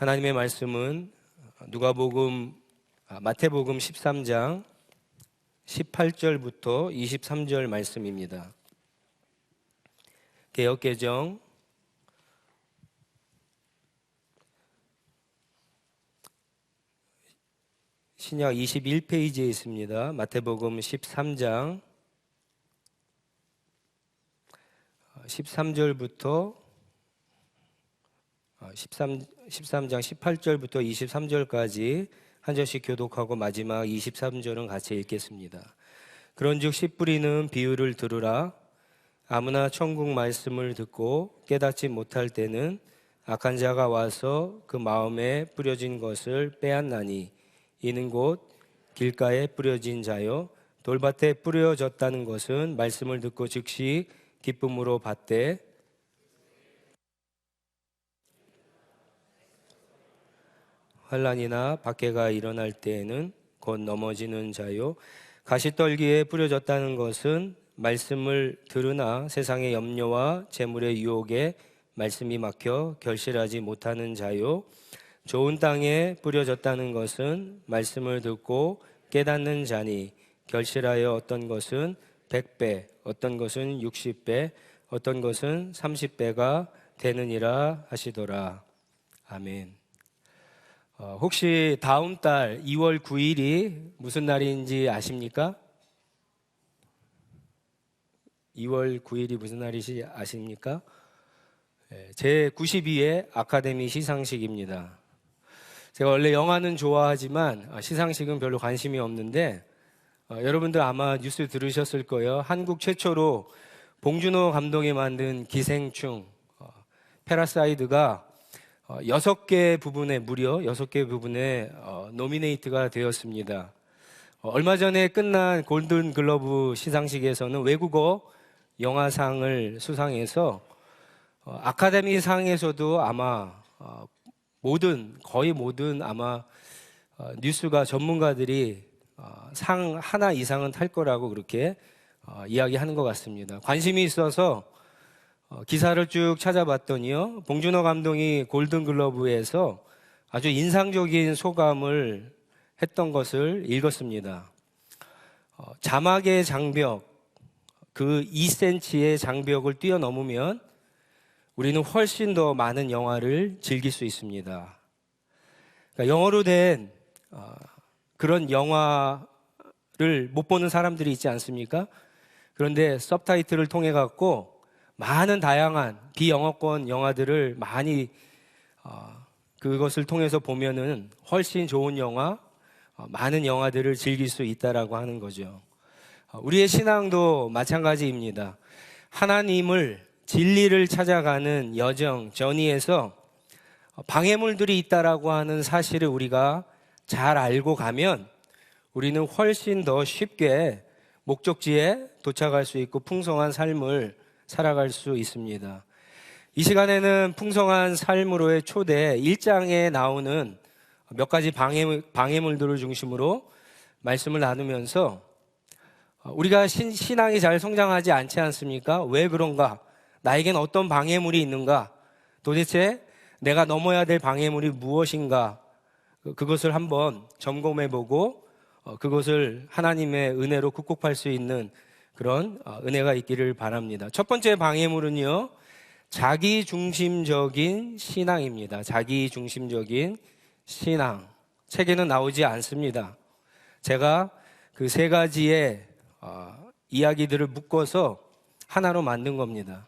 하나님의 말씀은 마태복음 13장 18절부터 23절 말씀입니다. 개역개정 신약 21페이지에 있습니다. 마태복음 13장 13절부터 13장 18절부터 23절까지 한 절씩 교독하고 마지막 23절은 같이 읽겠습니다. 그런즉 씨 뿌리는 비유를 들으라. 아무나 천국 말씀을 듣고 깨닫지 못할 때는 악한 자가 와서 그 마음에 뿌려진 것을 빼앗나니 이는 곧 길가에 뿌려진 자요 돌밭에 뿌려졌다는 것은 말씀을 듣고 즉시 기쁨으로 받되 환난이나 박해가 일어날 때에는 곧 넘어지는 자요 가시떨기에 뿌려졌다는 것은 말씀을 들으나 세상의 염려와 재물의 유혹에 말씀이 막혀 결실하지 못하는 자요 좋은 땅에 뿌려졌다는 것은 말씀을 듣고 깨닫는 자니 결실하여 어떤 것은 100배, 어떤 것은 60배, 어떤 것은 30배가 되느니라 하시더라. 아멘. 혹시 다음 달 2월 9일이 무슨 날인지 아십니까? 2월 9일이 무슨 날인지 아십니까? 제92회 아카데미 시상식입니다. 제가 원래 영화는 좋아하지만 시상식은 별로 관심이 없는데 여러분들 아마 뉴스 들으셨을 거예요. 한국 최초로 봉준호 감독이 만든 기생충 패러사이트가 6개 부분에 무려 6개 부분에 노미네이트가 되었습니다. 얼마 전에 끝난 골든 글러브 시상식에서는 외국어 영화상을 수상해서 아카데미 상에서도 아마 거의 모든 아마 뉴스가 전문가들이 상 하나 이상은 탈 거라고 그렇게 이야기하는 것 같습니다. 관심이 있어서 기사를 쭉 찾아봤더니요, 봉준호 감독이 골든글러브에서 아주 인상적인 소감을 했던 것을 읽었습니다. 자막의 장벽, 그 2cm의 장벽을 뛰어넘으면 우리는 훨씬 더 많은 영화를 즐길 수 있습니다. 그러니까 영어로 된 그런 영화를 못 보는 사람들이 있지 않습니까? 그런데 서브타이틀을 통해 갖고 많은 다양한 비영어권 영화들을 많이 그것을 통해서 보면은 훨씬 좋은 영화, 많은 영화들을 즐길 수 있다라고 하는 거죠. 우리의 신앙도 마찬가지입니다. 하나님을 진리를 찾아가는 여정, 저니에서 방해물들이 있다라고 하는 사실을 우리가 잘 알고 가면 우리는 훨씬 더 쉽게 목적지에 도착할 수 있고 풍성한 삶을 살아갈 수 있습니다. 이 시간에는 풍성한 삶으로의 초대 1장에 나오는 몇 가지 방해물들을 중심으로 말씀을 나누면서 우리가 신앙이 잘 성장하지 않지 않습니까? 왜 그런가? 나에겐 어떤 방해물이 있는가? 도대체 내가 넘어야 될 방해물이 무엇인가? 그것을 한번 점검해보고 그것을 하나님의 은혜로 극복할 수 있는 그런 은혜가 있기를 바랍니다. 첫 번째 방해물은요, 자기중심적인 신앙입니다. 자기중심적인 신앙. 책에는 나오지 않습니다. 제가 그 세 가지의 이야기들을 묶어서 하나로 만든 겁니다.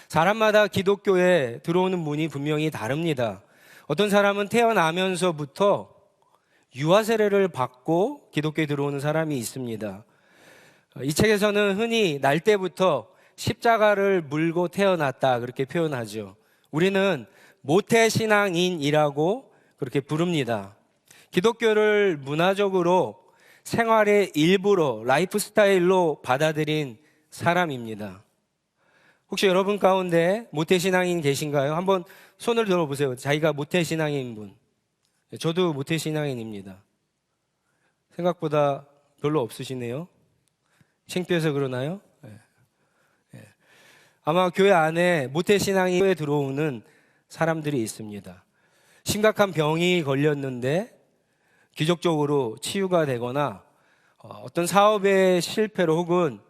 사람마다 기독교에 들어오는 문이 분명히 다릅니다. 어떤 사람은 태어나면서부터 유아 세례를 받고 기독교에 들어오는 사람이 있습니다. 이 책에서는 흔히 날 때부터 십자가를 물고 태어났다 그렇게 표현하죠. 우리는 모태신앙인이라고 그렇게 부릅니다. 기독교를 문화적으로 생활의 일부로 라이프 스타일로 받아들인 사람입니다. 혹시 여러분 가운데 모태신앙인 계신가요? 한번 손을 들어보세요. 자기가 모태신앙인 분. 저도 모태신앙인입니다. 생각보다 별로 없으시네요. 창피해서 그러나요? 아마 교회 안에 모태신앙에 들어오는 사람들이 있습니다. 심각한 병이 걸렸는데 기적적으로 치유가 되거나 어떤 사업의 실패로 혹은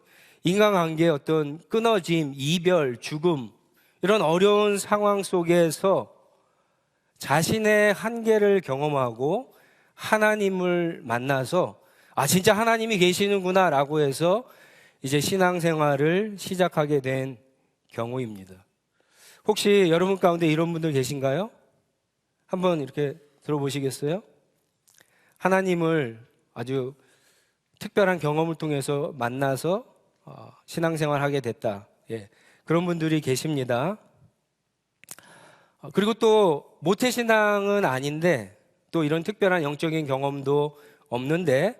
인간관계의 어떤 끊어짐, 이별, 죽음 이런 어려운 상황 속에서 자신의 한계를 경험하고 하나님을 만나서 진짜 하나님이 계시는구나 라고 해서 이제 신앙생활을 시작하게 된 경우입니다. 혹시 여러분 가운데 이런 분들 계신가요? 한번 이렇게 들어보시겠어요? 하나님을 아주 특별한 경험을 통해서 만나서 신앙생활 하게 됐다. 그런 분들이 계십니다. 그리고 또 모태신앙은 아닌데 또 이런 특별한 영적인 경험도 없는데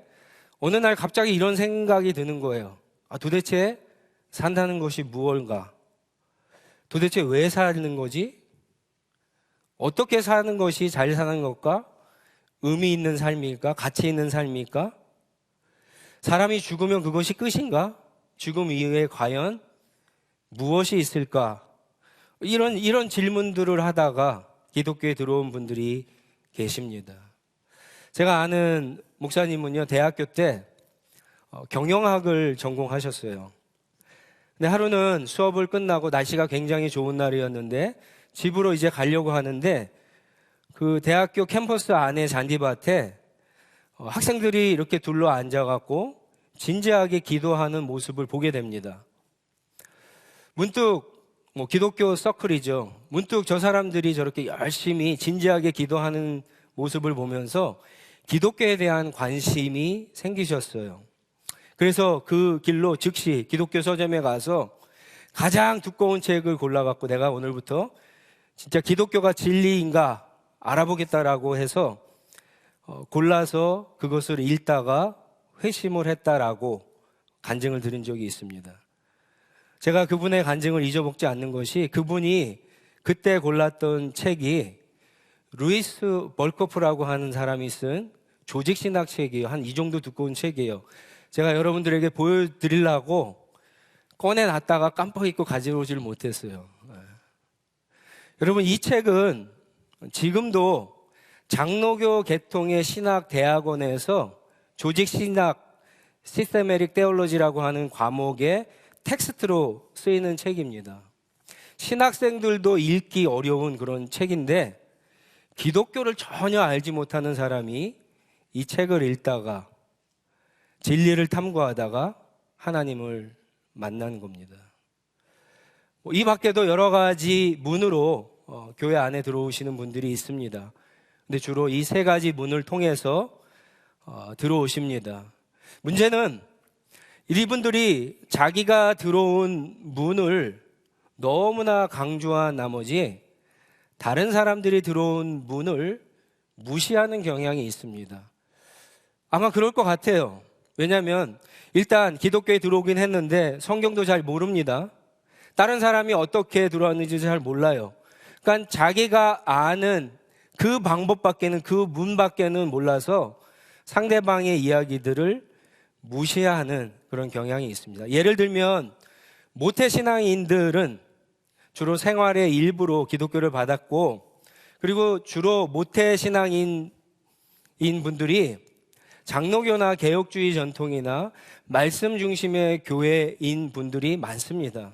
어느 날 갑자기 이런 생각이 드는 거예요. 도대체 산다는 것이 무엇인가? 도대체 왜 사는 거지? 어떻게 사는 것이 잘 사는 것과 의미 있는 삶일까? 가치 있는 삶일까? 사람이 죽으면 그것이 끝인가? 죽음 이후에 과연 무엇이 있을까? 이런 질문들을 하다가 기독교에 들어온 분들이 계십니다. 제가 아는 목사님은요, 대학교 때 경영학을 전공하셨어요. 근데 하루는 수업을 끝나고 날씨가 굉장히 좋은 날이었는데 집으로 이제 가려고 하는데 그 대학교 캠퍼스 안에 잔디밭에 학생들이 이렇게 둘러 앉아갖고 진지하게 기도하는 모습을 보게 됩니다. 문득 기독교 서클이죠. 문득 저 사람들이 저렇게 열심히 진지하게 기도하는 모습을 보면서 기독교에 대한 관심이 생기셨어요. 그래서 그 길로 즉시 기독교 서점에 가서 가장 두꺼운 책을 골라갖고 내가 오늘부터 진짜 기독교가 진리인가 알아보겠다라고 해서 골라서 그것을 읽다가 회심을 했다라고 간증을 드린 적이 있습니다. 제가 그분의 간증을 잊어먹지 않는 것이 그분이 그때 골랐던 책이 루이스 벌코프라고 하는 사람이 쓴 조직신학 책이에요. 한 이 정도 두꺼운 책이에요. 제가 여러분들에게 보여드리려고 꺼내놨다가 깜빡 잊고 가져오질 못했어요. 여러분, 이 책은 지금도 장로교 계통의 신학대학원에서 조직신학 시스테메릭 테올로지라고 하는 과목의 텍스트로 쓰이는 책입니다. 신학생들도 읽기 어려운 그런 책인데 기독교를 전혀 알지 못하는 사람이 이 책을 읽다가 진리를 탐구하다가 하나님을 만난 겁니다. 이 밖에도 여러 가지 문으로 교회 안에 들어오시는 분들이 있습니다. 근데 주로 이 세 가지 문을 통해서 들어오십니다. 문제는 이분들이 자기가 들어온 문을 너무나 강조한 나머지 다른 사람들이 들어온 문을 무시하는 경향이 있습니다. 아마 그럴 것 같아요. 왜냐하면 일단 기독교에 들어오긴 했는데 성경도 잘 모릅니다. 다른 사람이 어떻게 들어왔는지 잘 몰라요. 그러니까 자기가 아는 그 방법밖에는, 그 문밖에는 몰라서 상대방의 이야기들을 무시하는 그런 경향이 있습니다. 예를 들면 모태신앙인들은 주로 생활의 일부로 기독교를 받았고, 그리고 주로 모태신앙인 분들이 장로교나 개혁주의 전통이나 말씀 중심의 교회인 분들이 많습니다.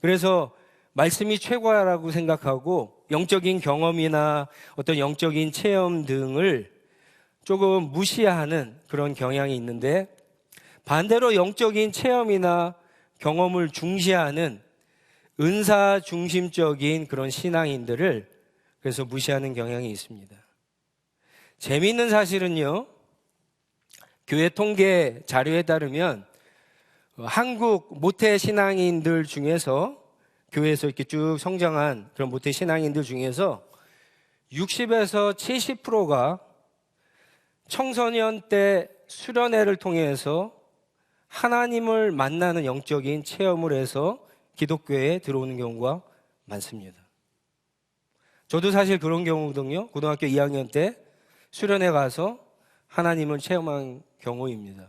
그래서 말씀이 최고라고 생각하고 영적인 경험이나 어떤 영적인 체험 등을 조금 무시하는 그런 경향이 있는데, 반대로 영적인 체험이나 경험을 중시하는 은사 중심적인 그런 신앙인들을 그래서 무시하는 경향이 있습니다. 재미있는 사실은요, 교회 통계 자료에 따르면 한국 모태 신앙인들 중에서, 교회에서 이렇게 쭉 성장한 그런 모태 신앙인들 중에서 60에서 70%가 청소년 때 수련회를 통해서 하나님을 만나는 영적인 체험을 해서 기독교에 들어오는 경우가 많습니다. 저도 사실 그런 경우거든요. 고등학교 2학년 때 수련회 가서 하나님을 체험한 경우입니다.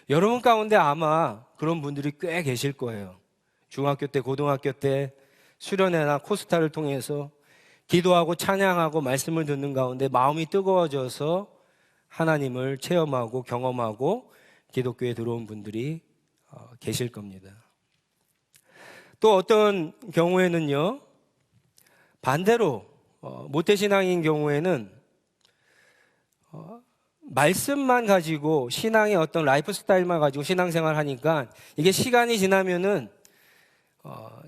여러분 가운데 아마 그런 분들이 꽤 계실 거예요. 중학교 때, 고등학교 때 수련회나 코스타를 통해서 기도하고 찬양하고 말씀을 듣는 가운데 마음이 뜨거워져서 하나님을 체험하고 경험하고 기독교에 들어온 분들이 계실 겁니다. 또 어떤 경우에는요, 반대로 모태신앙인 경우에는 말씀만 가지고 신앙의 어떤 라이프 스타일만 가지고 신앙생활 하니까 이게 시간이 지나면은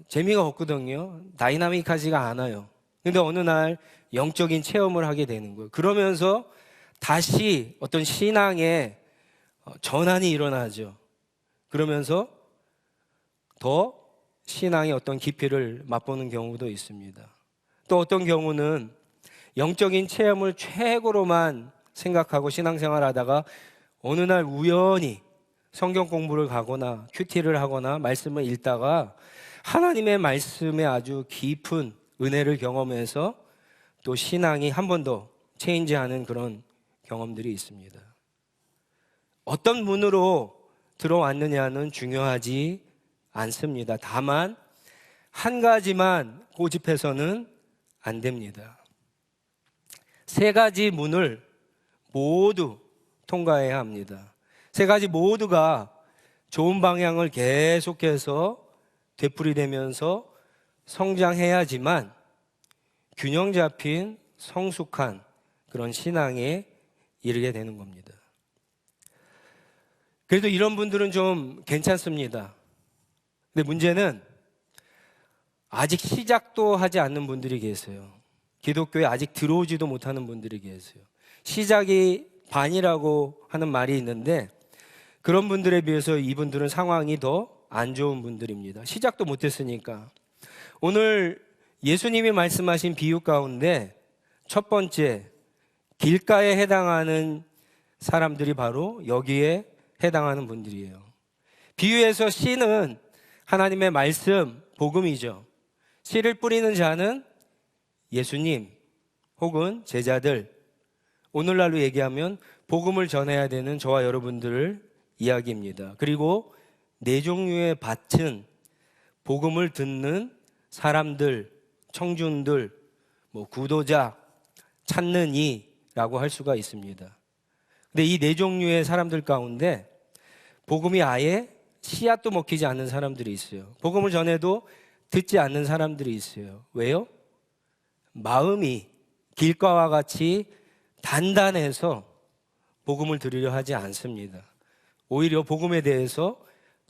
재미가 없거든요. 다이나믹하지가 않아요. 근데 어느 날 영적인 체험을 하게 되는 거예요. 그러면서 다시 어떤 신앙의 전환이 일어나죠. 그러면서 더 신앙의 어떤 깊이를 맛보는 경우도 있습니다. 또 어떤 경우는 영적인 체험을 최고로만 생각하고 신앙생활 하다가 어느 날 우연히 성경 공부를 가거나 큐티를 하거나 말씀을 읽다가 하나님의 말씀에 아주 깊은 은혜를 경험해서 또 신앙이 한 번 더 체인지하는 그런 경험들이 있습니다. 어떤 문으로 들어왔느냐는 중요하지 않습니다. 다만 한 가지만 고집해서는 안 됩니다. 세 가지 문을 모두 통과해야 합니다. 세 가지 모두가 좋은 방향을 계속해서 되풀이되면서 성장해야지만 균형 잡힌 성숙한 그런 신앙에 이르게 되는 겁니다. 그래도 이런 분들은 좀 괜찮습니다. 근데 문제는 아직 시작도 하지 않는 분들이 계세요. 기독교에 아직 들어오지도 못하는 분들이 계세요. 시작이 반이라고 하는 말이 있는데 그런 분들에 비해서 이분들은 상황이 더 안 좋은 분들입니다. 시작도 못했으니까. 오늘 예수님이 말씀하신 비유 가운데 첫 번째, 길가에 해당하는 사람들이 바로 여기에 해당하는 분들이에요. 비유에서 씨는 하나님의 말씀, 복음이죠. 씨를 뿌리는 자는 예수님 혹은 제자들, 오늘날로 얘기하면 복음을 전해야 되는 저와 여러분들을 이야기입니다. 그리고 네 종류의 밭은 복음을 듣는 사람들, 청중들, 구도자, 찾는 이라고 할 수가 있습니다. 근데 이 네 종류의 사람들 가운데 복음이 아예 씨앗도 먹히지 않는 사람들이 있어요. 복음을 전해도 듣지 않는 사람들이 있어요. 왜요? 마음이 길가와 같이 단단해서 복음을 들으려 하지 않습니다. 오히려 복음에 대해서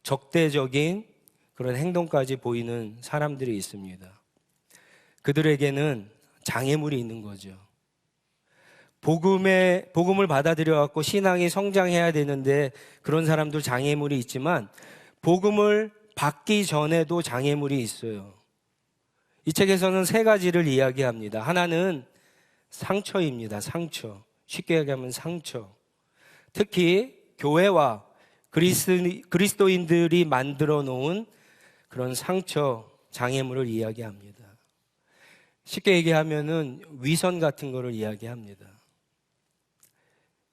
적대적인 그런 행동까지 보이는 사람들이 있습니다. 그들에게는 장애물이 있는 거죠. 복음을 받아들여 갖고 신앙이 성장해야 되는데 그런 사람도 장애물이 있지만 복음을 받기 전에도 장애물이 있어요. 이 책에서는 세 가지를 이야기합니다. 하나는 상처입니다. 상처. 쉽게 얘기하면 상처. 특히 교회와 그리스도인들이 만들어 놓은 그런 상처, 장애물을 이야기합니다. 쉽게 얘기하면은 위선 같은 거를 이야기합니다.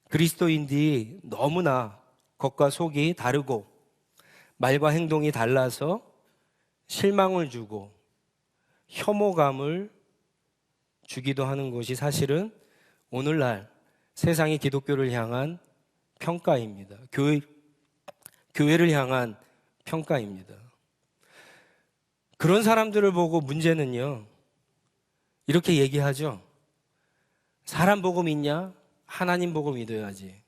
그리스도인들이 너무나 겉과 속이 다르고 말과 행동이 달라서 실망을 주고 혐오감을 주기도 하는 것이 사실은 오늘날 세상의 기독교를 향한 평가입니다. 교회를 향한 평가입니다. 그런 사람들을 보고 문제는요, 이렇게 얘기하죠. 사람 복음 있냐? 하나님 복음 믿어야지.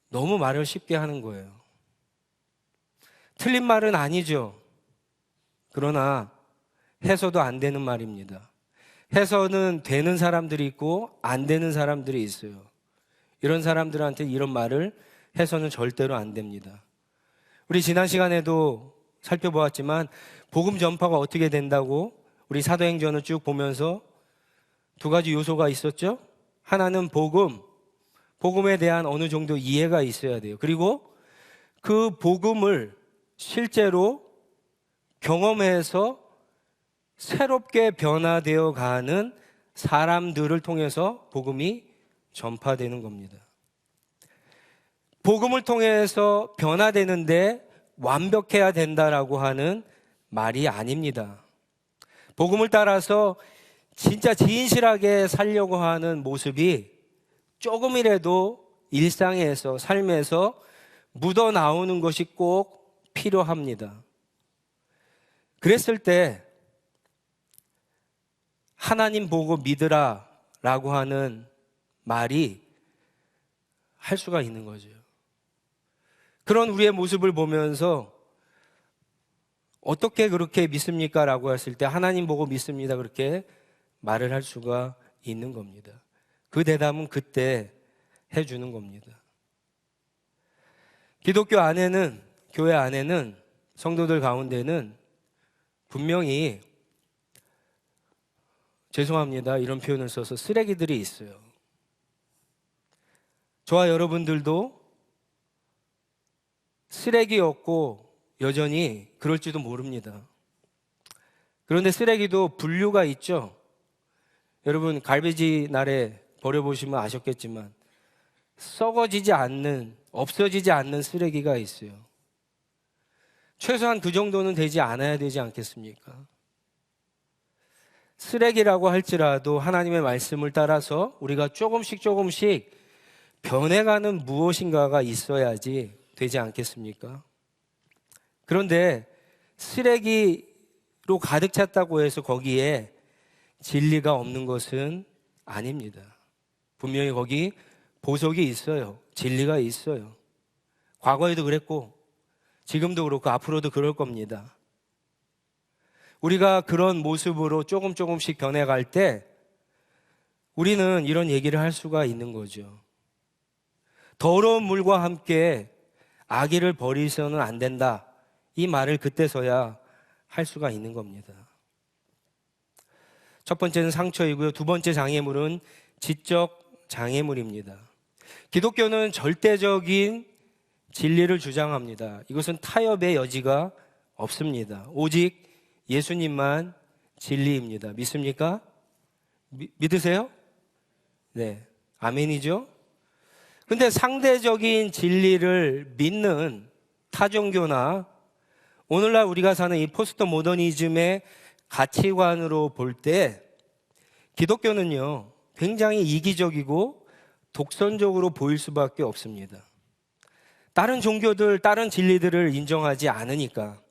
너무 말을 쉽게 하는 거예요. 틀린 말은 아니죠. 그러나 해서도 안 되는 말입니다. 해서는 되는 사람들이 있고 안 되는 사람들이 있어요. 이런 사람들한테 이런 말을 해서는 절대로 안 됩니다. 우리 지난 시간에도 살펴보았지만 복음 전파가 어떻게 된다고 우리 사도행전을 쭉 보면서 두 가지 요소가 있었죠. 하나는 복음에 대한 어느 정도 이해가 있어야 돼요. 그리고 그 복음을 실제로 경험해서 새롭게 변화되어 가는 사람들을 통해서 복음이 전파되는 겁니다. 복음을 통해서 변화되는데 완벽해야 된다라고 하는 말이 아닙니다. 복음을 따라서 진짜 진실하게 살려고 하는 모습이 조금이라도 일상에서, 삶에서 묻어 나오는 것이 꼭 필요합니다. 그랬을 때 하나님 보고 믿으라 라고 하는 말이 할 수가 있는 거죠. 그런 우리의 모습을 보면서 어떻게 그렇게 믿습니까? 라고 했을 때 하나님 보고 믿습니다. 그렇게 말을 할 수가 있는 겁니다. 그 대답은 그때 해주는 겁니다. 기독교 안에는, 교회 안에는, 성도들 가운데는 분명히, 죄송합니다, 이런 표현을 써서, 쓰레기들이 있어요. 저와 여러분들도 쓰레기였고 여전히 그럴지도 모릅니다. 그런데 쓰레기도 분류가 있죠. 여러분 갈베지 날에 버려보시면 아셨겠지만 썩어지지 않는, 없어지지 않는 쓰레기가 있어요. 최소한 그 정도는 되지 않아야 되지 않겠습니까? 쓰레기라고 할지라도 하나님의 말씀을 따라서 우리가 조금씩 변해가는 무엇인가가 있어야지 되지 않겠습니까? 그런데 쓰레기로 가득 찼다고 해서 거기에 진리가 없는 것은 아닙니다. 분명히 거기 보석이 있어요. 진리가 있어요. 과거에도 그랬고 지금도 그렇고 앞으로도 그럴 겁니다. 우리가 그런 모습으로 조금씩 변해갈 때 우리는 이런 얘기를 할 수가 있는 거죠. 더러운 물과 함께 아기를 버리서는 안 된다. 이 말을 그때서야 할 수가 있는 겁니다. 첫 번째는 상처이고요. 두 번째 장애물은 지적 장애물입니다. 기독교는 절대적인 진리를 주장합니다. 이것은 타협의 여지가 없습니다. 오직 예수님만 진리입니다. 믿습니까? 믿으세요? 네. 아멘이죠? 근데 상대적인 진리를 믿는 타종교나 오늘날 우리가 사는 이 포스트 모더니즘의 가치관으로 볼 때 기독교는요, 굉장히 이기적이고 독선적으로 보일 수밖에 없습니다. 다른 종교들, 다른 진리들을 인정하지 않으니까.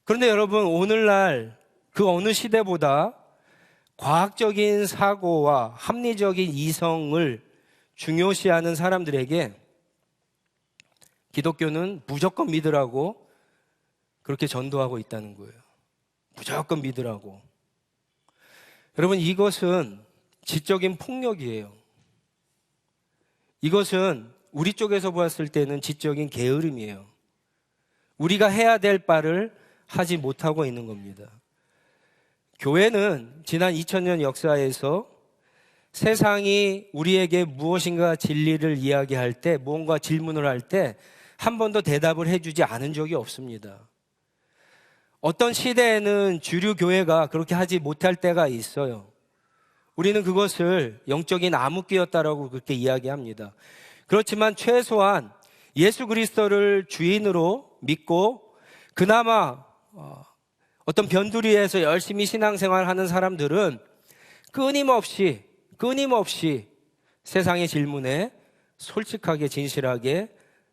그런데 여러분, 오늘날 그 어느 시대보다 과학적인 사고와 합리적인 이성을 중요시하는 사람들에게 기독교는 무조건 믿으라고 그렇게 전도하고 있다는 거예요. 무조건 믿으라고. 여러분, 이것은 지적인 폭력이에요. 이것은 우리 쪽에서 보았을 때는 지적인 게으름이에요. 우리가 해야 될 바를 하지 못하고 있는 겁니다. 교회는 지난 2000년 역사에서 세상이 우리에게 무엇인가 진리를 이야기할 때, 무언가 질문을 할 때 한 번도 대답을 해주지 않은 적이 없습니다. 어떤 시대에는 주류 교회가 그렇게 하지 못할 때가 있어요. 우리는 그것을 영적인 암흑기였다라고 그렇게 이야기합니다. 그렇지만 최소한 예수 그리스도를 주인으로 믿고 그나마 어떤 변두리에서 열심히 신앙생활하는 사람들은 끊임없이 세상의 질문에 솔직하게 진실하게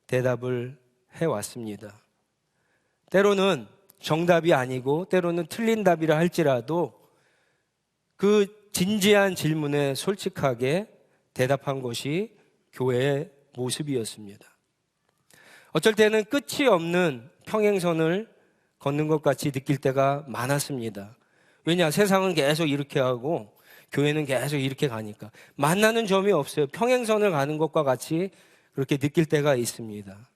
대답을 해왔습니다. 때로는 정답이 아니고 때로는 틀린 답이라 할지라도 그 진지한 질문에 솔직하게 대답한 것이 교회의 모습이었습니다. 어쩔 때는 끝이 없는 평행선을 걷는 것 같이 느낄 때가 많았습니다. 왜냐? 세상은 계속 이렇게 하고 교회는 계속 이렇게 가니까 만나는 점이 없어요. 평행선을 가는 것과 같이 그렇게 느낄 때가 있습니다.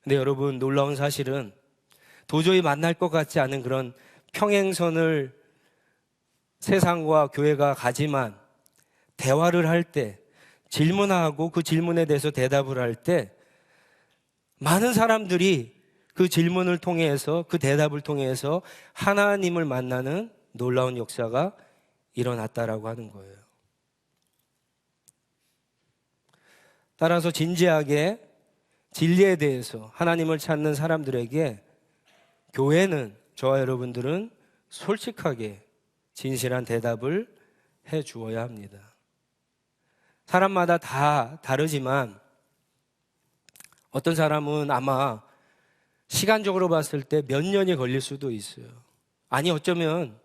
근데 여러분, 놀라운 사실은 도저히 만날 것 같지 않은 그런 평행선을 세상과 교회가 가지만 대화를 할 때, 질문하고 그 질문에 대해서 대답을 할 때 많은 사람들이 그 질문을 통해서, 그 대답을 통해서 하나님을 만나는 놀라운 역사가 일어났다라고 하는 거예요. 따라서 진지하게 진리에 대해서 하나님을 찾는 사람들에게 교회는, 저와 여러분들은 솔직하게 진실한 대답을 해 주어야 합니다. 사람마다 다 다르지만 어떤 사람은 아마 시간적으로 봤을 때 몇 년이 걸릴 수도 있어요. 아니, 어쩌면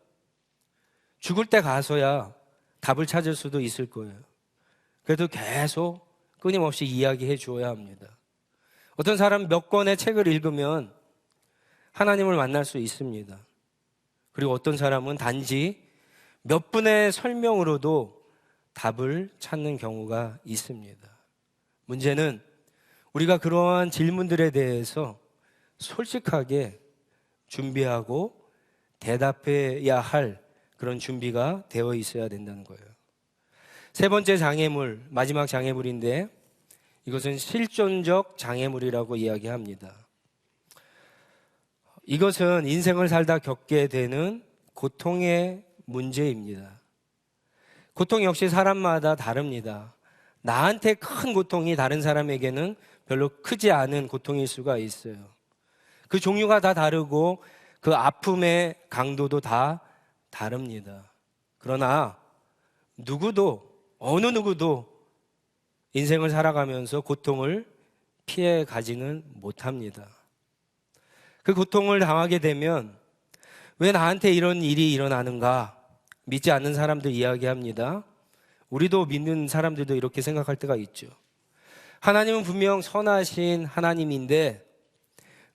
죽을 때 가서야 답을 찾을 수도 있을 거예요. 그래도 계속 끊임없이 이야기해 주어야 합니다. 어떤 사람 몇 권의 책을 읽으면 하나님을 만날 수 있습니다. 그리고 어떤 사람은 단지 몇 분의 설명으로도 답을 찾는 경우가 있습니다. 문제는 우리가 그러한 질문들에 대해서 솔직하게 준비하고 대답해야 할 그런 준비가 되어 있어야 된다는 거예요. 세 번째 장애물, 마지막 장애물인데 이것은 실존적 장애물이라고 이야기합니다. 이것은 인생을 살다 겪게 되는 고통의 문제입니다. 고통 역시 사람마다 다릅니다. 나한테 큰 고통이 다른 사람에게는 별로 크지 않은 고통일 수가 있어요. 그 종류가 다 다르고 그 아픔의 강도도 다 다릅니다. 그러나 어느 누구도 인생을 살아가면서 고통을 피해 가지는 못합니다. 그 고통을 당하게 되면 왜 나한테 이런 일이 일어나는가 믿지 않는 사람들 이야기합니다. 우리도 믿는 사람들도 이렇게 생각할 때가 있죠. 하나님은 분명 선하신 하나님인데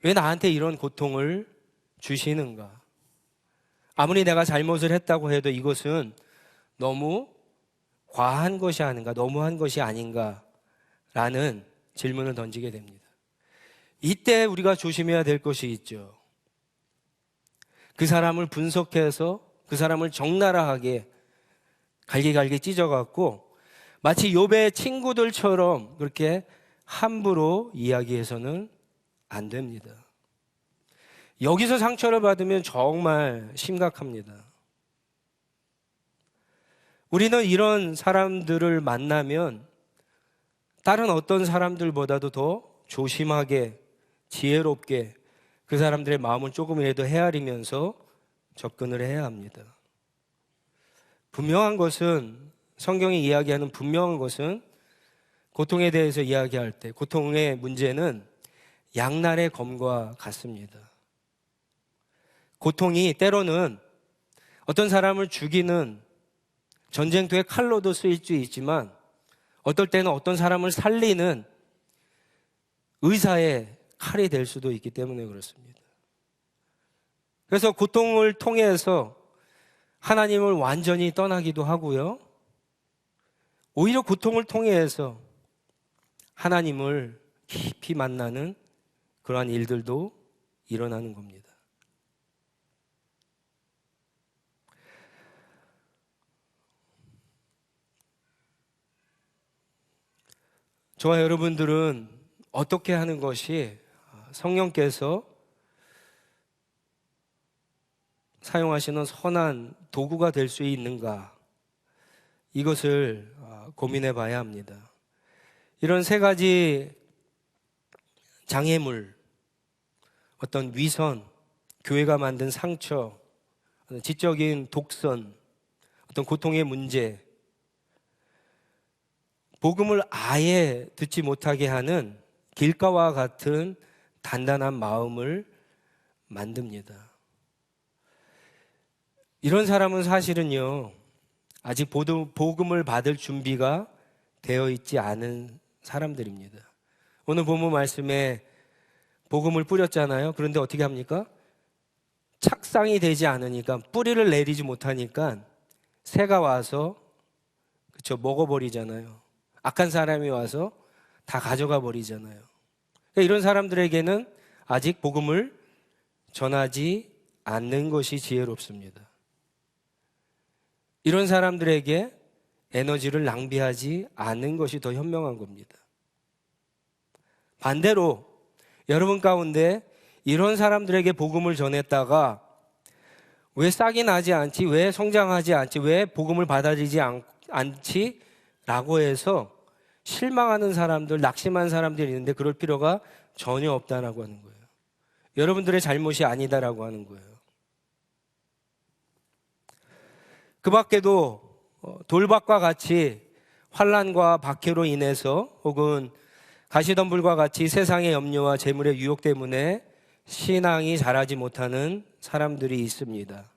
왜 나한테 이런 고통을 주시는가? 아무리 내가 잘못을 했다고 해도 이것은 너무 과한 것이 아닌가, 너무한 것이 아닌가 라는 질문을 던지게 됩니다. 이때 우리가 조심해야 될 것이 있죠. 그 사람을 분석해서 그 사람을 적나라하게 갈기갈기 찢어갖고 마치 욥의 친구들처럼 그렇게 함부로 이야기해서는 안 됩니다. 여기서 상처를 받으면 정말 심각합니다. 우리는 이런 사람들을 만나면 다른 어떤 사람들보다도 더 조심하게, 지혜롭게 그 사람들의 마음을 조금이라도 헤아리면서 접근을 해야 합니다. 분명한 것은, 성경이 이야기하는 분명한 것은 고통에 대해서 이야기할 때 고통의 문제는 양날의 검과 같습니다. 고통이 때로는 어떤 사람을 죽이는 전쟁터의 칼로도 쓰일 수 있지만 어떨 때는 어떤 사람을 살리는 의사의 칼이 될 수도 있기 때문에 그렇습니다. 그래서 고통을 통해서 하나님을 완전히 떠나기도 하고요. 오히려 고통을 통해서 하나님을 깊이 만나는 그러한 일들도 일어나는 겁니다. 저와 여러분들은 어떻게 하는 것이 성령께서 사용하시는 선한 도구가 될 수 있는가, 이것을 고민해 봐야 합니다. 이런 세 가지 장애물, 어떤 위선, 교회가 만든 상처, 지적인 독선, 어떤 고통의 문제, 복음을 아예 듣지 못하게 하는 길가와 같은 단단한 마음을 만듭니다. 이런 사람은 사실은요, 아직 복음을 받을 준비가 되어 있지 않은 사람들입니다. 오늘 본문 말씀에 복음을 뿌렸잖아요. 그런데 어떻게 합니까? 착상이 되지 않으니까, 뿌리를 내리지 못하니까 새가 와서 먹어버리잖아요. 악한 사람이 와서 다 가져가 버리잖아요. 그러니까 이런 사람들에게는 아직 복음을 전하지 않는 것이 지혜롭습니다. 이런 사람들에게 에너지를 낭비하지 않는 것이 더 현명한 겁니다. 반대로 여러분 가운데 이런 사람들에게 복음을 전했다가 왜 싹이 나지 않지, 왜 성장하지 않지, 왜 복음을 받아들이지 않지 라고 해서 실망하는 사람들, 낙심한 사람들이 있는데 그럴 필요가 전혀 없다라고 하는 거예요. 여러분들의 잘못이 아니다라고 하는 거예요. 그 밖에도 돌박과 같이 환난과 박해로 인해서 혹은 가시덤불과 같이 세상의 염려와 재물의 유혹 때문에 신앙이 자라지 못하는 사람들이 있습니다.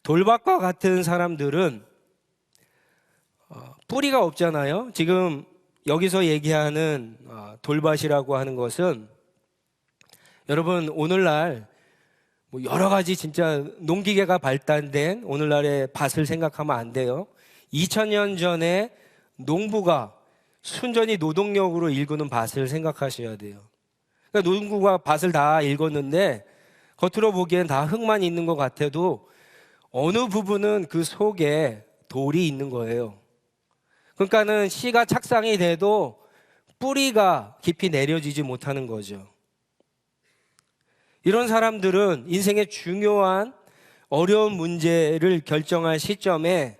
돌박과 같은 사람들은 뿌리가 없잖아요. 지금 여기서 얘기하는 돌밭이라고 하는 것은 여러분 오늘날 여러 가지 진짜 농기계가 발달된 오늘날의 밭을 생각하면 안 돼요. 2000년 전에 농부가 순전히 노동력으로 일구는 밭을 생각하셔야 돼요. 그러니까 농부가 밭을 다 일궜는데 겉으로 보기엔 다 흙만 있는 것 같아도 어느 부분은 그 속에 돌이 있는 거예요. 그러니까는 씨가 착상이 돼도 뿌리가 깊이 내려지지 못하는 거죠. 이런 사람들은 인생의 중요한 어려운 문제를 결정할 시점에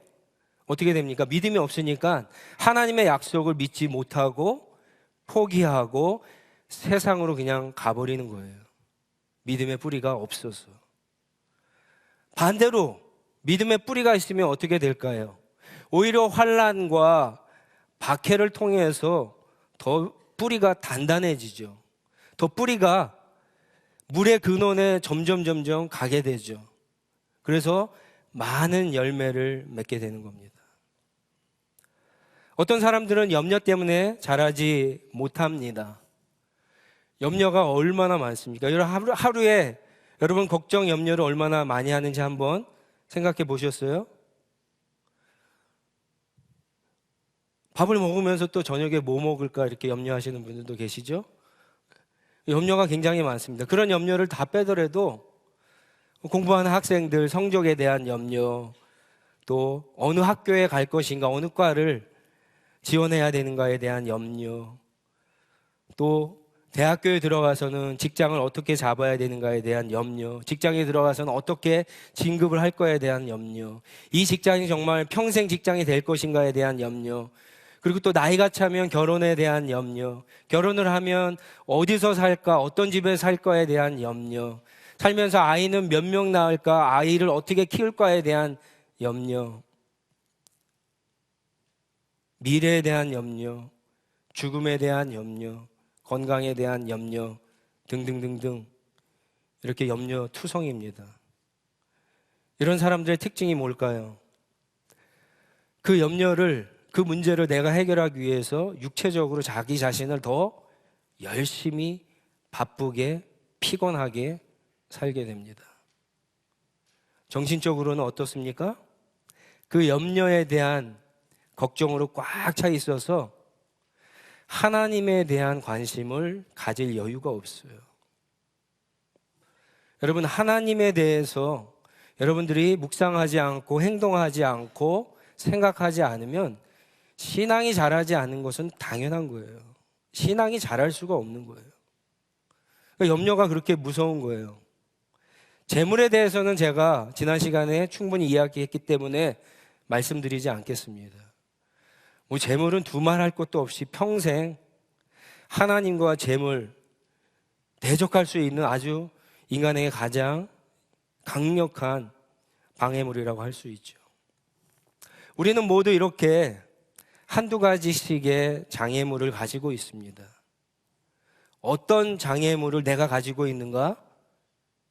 어떻게 됩니까? 믿음이 없으니까 하나님의 약속을 믿지 못하고 포기하고 세상으로 그냥 가버리는 거예요. 믿음의 뿌리가 없어서. 반대로 믿음의 뿌리가 있으면 어떻게 될까요? 오히려 환난과 박해를 통해서 더 뿌리가 단단해지죠. 더 뿌리가 물의 근원에 점점 가게 되죠. 그래서 많은 열매를 맺게 되는 겁니다. 어떤 사람들은 염려 때문에 자라지 못합니다. 염려가 얼마나 많습니까? 하루에 여러분 걱정, 염려를 얼마나 많이 하는지 한번 생각해 보셨어요? 밥을 먹으면서 또 저녁에 뭐 먹을까 이렇게 염려하시는 분들도 계시죠? 염려가 굉장히 많습니다. 그런 염려를 다 빼더라도 공부하는 학생들 성적에 대한 염려, 또 어느 학교에 갈 것인가, 어느 과를 지원해야 되는가에 대한 염려, 또 대학교에 들어가서는 직장을 어떻게 잡아야 되는가에 대한 염려, 직장에 들어가서는 어떻게 진급을 할 거에 대한 염려, 이 직장이 정말 평생 직장이 될 것인가에 대한 염려, 그리고 또 나이가 차면 결혼에 대한 염려, 결혼을 하면 어디서 살까, 어떤 집에 살 거에 대한 염려, 살면서 아이는 몇 명 낳을까, 아이를 어떻게 키울까에 대한 염려, 미래에 대한 염려, 죽음에 대한 염려, 건강에 대한 염려 등등등등, 이렇게 염려 투성입니다. 이런 사람들의 특징이 뭘까요? 그 염려를, 그 문제를 내가 해결하기 위해서 육체적으로 자기 자신을 더 열심히 바쁘게 피곤하게 살게 됩니다. 정신적으로는 어떻습니까? 그 염려에 대한 걱정으로 꽉 차 있어서 하나님에 대한 관심을 가질 여유가 없어요. 여러분, 하나님에 대해서 여러분들이 묵상하지 않고 행동하지 않고 생각하지 않으면 신앙이 자라지 않는 것은 당연한 거예요. 신앙이 자랄 수가 없는 거예요. 그러니까 염려가 그렇게 무서운 거예요. 재물에 대해서는 제가 지난 시간에 충분히 이야기했기 때문에 말씀드리지 않겠습니다. 재물은 두말할 것도 없이 평생 하나님과 재물 대적할 수 있는 아주 인간에게 가장 강력한 방해물이라고 할 수 있죠. 우리는 모두 이렇게 한두 가지씩의 장애물을 가지고 있습니다. 어떤 장애물을 내가 가지고 있는가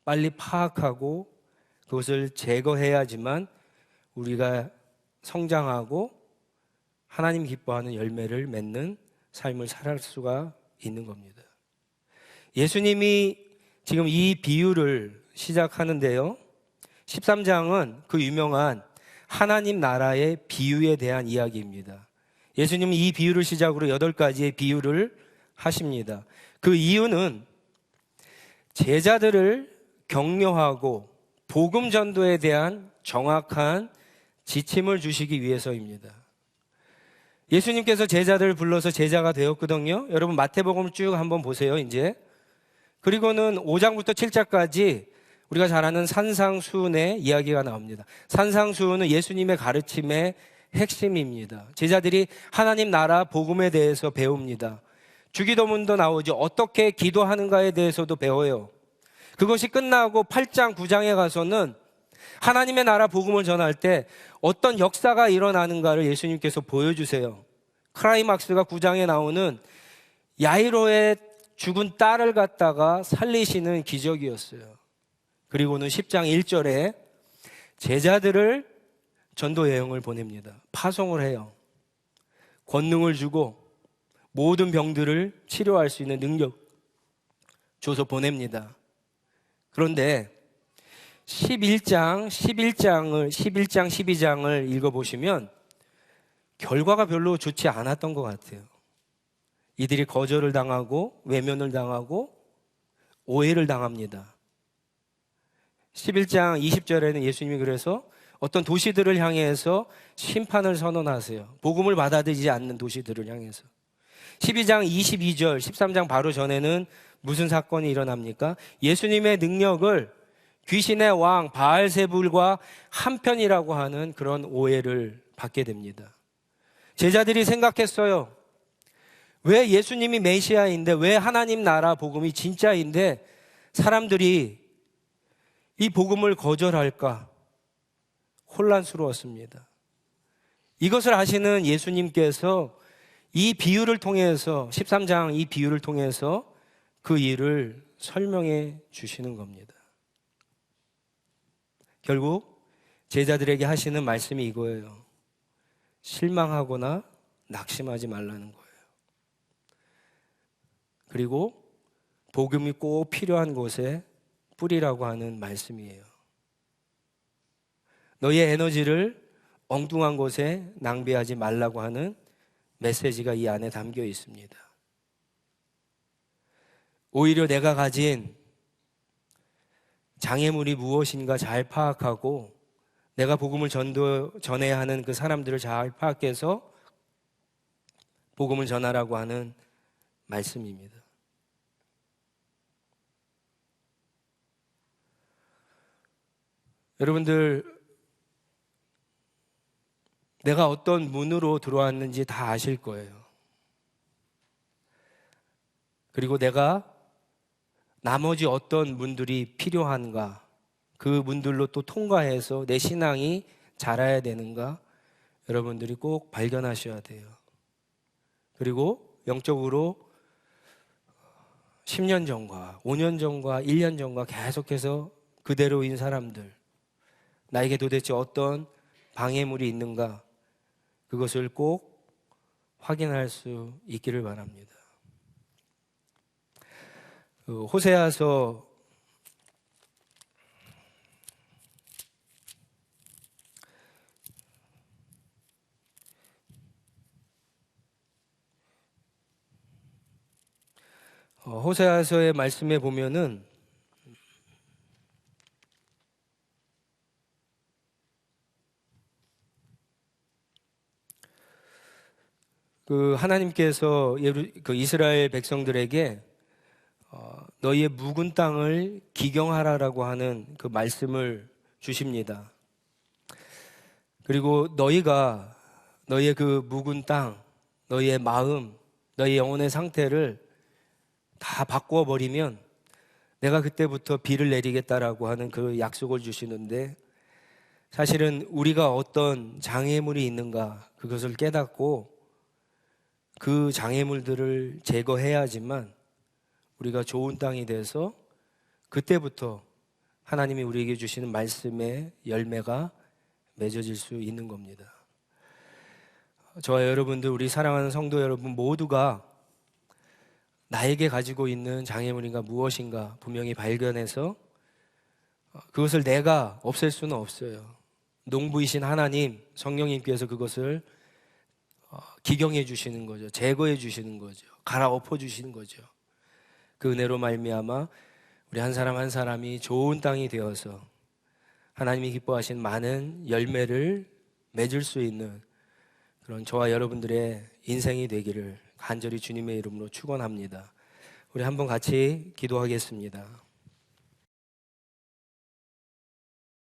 빨리 파악하고 그것을 제거해야지만 우리가 성장하고 하나님 기뻐하는 열매를 맺는 삶을 살아갈 수가 있는 겁니다. 예수님이 지금 이 비유를 시작하는데요, 13장은 그 유명한 하나님 나라의 비유에 대한 이야기입니다. 예수님은 이 비유를 시작으로 8가지의 비유를 하십니다. 그 이유는 제자들을 격려하고 복음 전도에 대한 정확한 지침을 주시기 위해서입니다. 예수님께서 제자들을 불러서 제자가 되었거든요. 여러분 마태복음을 쭉 한번 보세요. 이제 그리고는 5장부터 7장까지 우리가 잘 아는 산상수훈의 이야기가 나옵니다. 산상수훈은 예수님의 가르침의 핵심입니다. 제자들이 하나님 나라 복음에 대해서 배웁니다. 주기도문도 나오죠. 어떻게 기도하는가에 대해서도 배워요. 그것이 끝나고 8장, 9장에 가서는 하나님의 나라 복음을 전할 때 어떤 역사가 일어나는가를 예수님께서 보여주세요. 클라이막스가 9장에 나오는 야이로의 죽은 딸을 갖다가 살리시는 기적이었어요. 그리고는 10장 1절에 제자들을 전도 여행을 보냅니다. 파송을 해요. 권능을 주고 모든 병들을 치료할 수 있는 능력 줘서 보냅니다. 그런데 11장, 12장을 읽어보시면 결과가 별로 좋지 않았던 것 같아요. 이들이 거절을 당하고 외면을 당하고 오해를 당합니다. 11장 20절에는 예수님이 그래서 어떤 도시들을 향해서 심판을 선언하세요. 복음을 받아들이지 않는 도시들을 향해서. 12장 22절, 13장 바로 전에는 무슨 사건이 일어납니까? 예수님의 능력을 귀신의 왕 바알세불과 한편이라고 하는 그런 오해를 받게 됩니다. 제자들이 생각했어요. 왜 예수님이 메시아인데, 왜 하나님 나라 복음이 진짜인데 사람들이 이 복음을 거절할까? 혼란스러웠습니다. 이것을 아시는 예수님께서 이 비유를 통해서 13장 이 비유를 통해서 그 일을 설명해 주시는 겁니다. 결국 제자들에게 하시는 말씀이 이거예요. 실망하거나 낙심하지 말라는 거예요. 그리고 복음이 꼭 필요한 곳에 뿌리라고 하는 말씀이에요. 너희의 에너지를 엉뚱한 곳에 낭비하지 말라고 하는 메시지가 이 안에 담겨 있습니다. 오히려 내가 가진 장애물이 무엇인가 잘 파악하고 내가 복음을 전해야 하는 그 사람들을 잘 파악해서 복음을 전하라고 하는 말씀입니다. 여러분들, 내가 어떤 문으로 들어왔는지 다 아실 거예요. 그리고 내가 나머지 어떤 문들이 필요한가, 그 문들로 또 통과해서 내 신앙이 자라야 되는가, 여러분들이 꼭 발견하셔야 돼요. 그리고 영적으로 10년 전과 5년 전과 1년 전과 계속해서 그대로인 사람들, 나에게 도대체 어떤 방해물이 있는가, 그것을 꼭 확인할 수 있기를 바랍니다. 호세아서 '호세아서의 말씀에 보면은 하나님께서 이스라엘 백성들에게 너희의 묵은 땅을 기경하라라고 하는 그 말씀을 주십니다. 그리고 너희가 너희의 그 묵은 땅, 너희의 마음, 너희 영혼의 상태를 다 바꾸어 버리면 내가 그때부터 비를 내리겠다라고 하는 그 약속을 주시는데, 사실은 우리가 어떤 장애물이 있는가 그것을 깨닫고 그 장애물들을 제거해야지만 우리가 좋은 땅이 돼서 그때부터 하나님이 우리에게 주시는 말씀의 열매가 맺어질 수 있는 겁니다. 저와 여러분들, 우리 사랑하는 성도 여러분 모두가 나에게 가지고 있는 장애물인가 무엇인가 분명히 발견해서 그것을 내가 없앨 수는 없어요. 농부이신 하나님, 성령님께서 그것을 기경해 주시는 거죠. 제거해 주시는 거죠. 갈아엎어 주시는 거죠. 그 은혜로 말미암아 우리 한 사람 한 사람이 좋은 땅이 되어서 하나님이 기뻐하신 많은 열매를 맺을 수 있는 그런 저와 여러분들의 인생이 되기를 간절히 주님의 이름으로 축원합니다. 우리 한번 같이 기도하겠습니다.